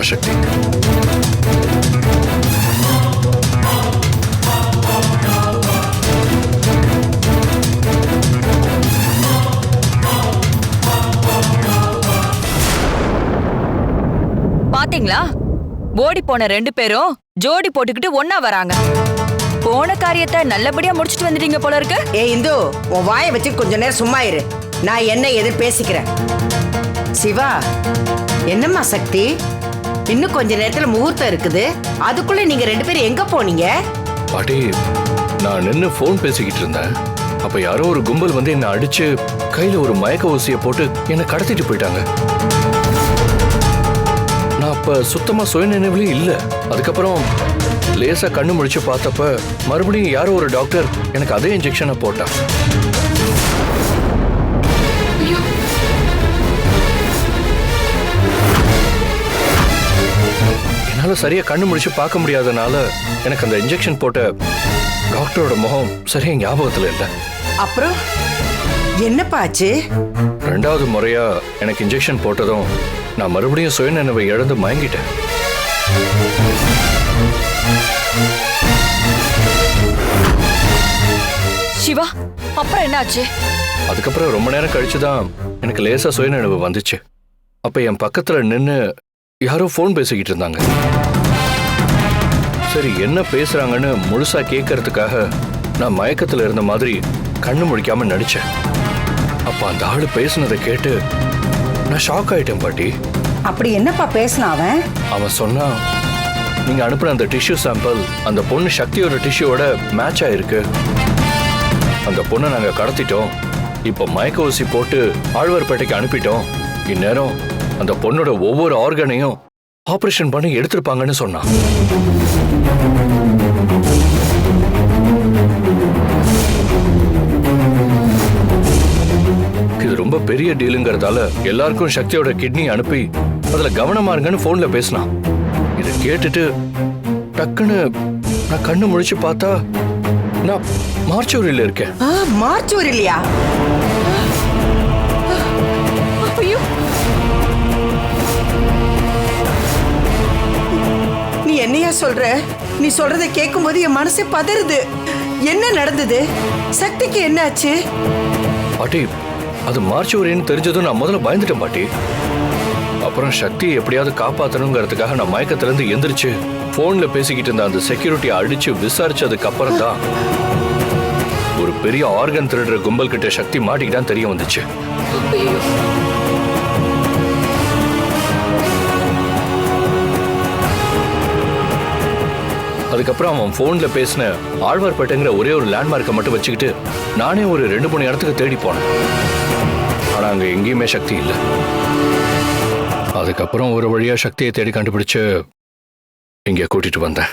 வா சக்தி. பாத்தீங்களா, ஓடி போன 2 பேரும் ஜோடி போட்டுக்கிட்டு ஒன்னா வராங்க. போன காரியத்தை நல்லபடியா முடிச்சிட்டு வந்துட்டீங்க போல இருக்கு. இந்து, உன் வாயை வச்சு கொஞ்ச நேரம் சும்மா இரு. நான் என்ன எது பேசிக்கிறேன். சிவா, என்னம்மா சக்தி, இன்னும் கொஞ்ச நேரத்துல முகூர்த்தம் இருக்குது. அதுக்குள்ள நீங்க 2 பேரும் எங்க போனீங்க? பாட்டி, நான் நின்னு போன் பேசிக்கிட்டு இருந்தேன். அப்ப யாரோ ஒரு கும்பல் வந்து என்ன அடிச்சு கையில ஒரு மயக்க ஊசியை போட்டு என்ன கடத்திட்டு போயிட்டாங்க. நான் அப்ப சுத்தமா சுயநினைவுலயே இல்ல. அதுக்கப்புறம் லேசா கண்ணு முழிச்சு பார்த்தப்ப மறுபடியும் யாரோ ஒரு டாக்டர் எனக்கு அதே இன்ஜெக்ஷனை போட்டா. என்னால சரியா கண்ணு முழிச்சு பார்க்க முடியாதனால எனக்கு அந்த இன்ஜெக்ஷன் போட்ட டாக்டரோட முகம் சரியா ஞாபகத்துல இல்ல. அப்புறம் என்னப்பா ஆச்சு? 2வது முறையா எனக்கு இன்ஜெக்ஷன் போட்டதும் நான் மறுபடியும் சுயநினைவை இழந்து மயங்கிட்டேன். சிவா, அப்புறம் என்னாச்சு? அதுக்கப்புறம் ரொம்ப நேரம் கழிச்சுதான் எனக்கு லேசா சுயநினைவு வந்துச்சு. அப்ப என் பக்கத்துல நின்னு யாரோ போன் பேசிக்கிட்டு இருந்தாங்க. சரி, என்ன பேசுறாங்கன்னு முழுசா கேட்கறதுக்காக நான் மயக்கத்துல இருந்த மாதிரி கண்ணு முழிக்காம நடிச்சேன். அப்ப அந்த ஆளு பேசுனதை கேட்டு நான் ஷாக் ஆயிட்டேன் பாட்டி. அப்படி என்னப்பா பேசினா அவன்? அவன் சொன்னா, நீங்க அனுப்புன அந்த டிஷ்யூ சாம்பிள் அந்த பொண்ணு சக்தியோட டிஷ்யூவோட மேட்ச் ஆயிருக்கு. அந்த பொண்ணை நாங்க கடத்திட்டோம். இப்போ மயக்க ஊசி போட்டு ஆழ்வார்பேட்டைக்கு அனுப்பிட்டோம். இந்நேரம் அந்த பொண்ணோட ஒவ்வொரு ஆர்கனையும் ஆபரேஷன் பண்ணி எடுத்திருப்பாங்கன்னு சொன்னான். இது ரொம்ப பெரிய டீலுங்கிறதால எல்லாருக்கும் சக்தியோட கிட்னி அனுப்பி அதுல கவனமா இருங்கன்னு போன்ல பேசினான். இதை கேட்டுட்டு டக்குன்னு நான் கண்ணு முழிச்சு பார்த்தா நான் மார்ச்சூரியில இருக்கேன். மார்ச்சூரிலையா? ஐயோ, நீ என்னையா சொல்ற? நீ சொல்றதை கேட்கும்போது என் மனசே பதறுது. என்ன நடந்தது? சக்திக்கு என்ன ஆச்சு? பாட்டி, அது மார்ச்சூரின்னு தெரிஞ்சதும் நான் முதல்ல பயந்துட்டேன் பாட்டி. அப்புறம் சக்தியை எப்படியாவது காப்பாற்றணுங்கிறதுக்காக நான் மயக்கத்துல இருந்து எந்திரிச்சு போன்ல பேசிக்கிட்டு இருந்த அந்த செக்யூரிட்டியை அடிச்சு விசாரிச்சதுக்கு அப்புறம் தான் ஒரு பெரிய ஆர்கன் திருடுற கும்பல் கிட்ட சக்தி மாட்டிக்கிட்டான்னு தெரிய வந்துச்சு. அதுக்கப்புறம் அவன் போன்ல பேசின ஆழ்வார்பேட்டைங்கிற ஒரே ஒரு லேண்ட்மார்க்கை மட்டும் வச்சுக்கிட்டு நானே ஒரு 2-3 இடத்துக்கு தேடி போனேன். ஆனா அங்க எங்கேயுமே சக்தி இல்லை. அதுக்கப்புறம் ஒரு வழியா சக்தியை தேடி கண்டுபிடிச்சு இங்க கூட்டிட்டு வந்தேன்.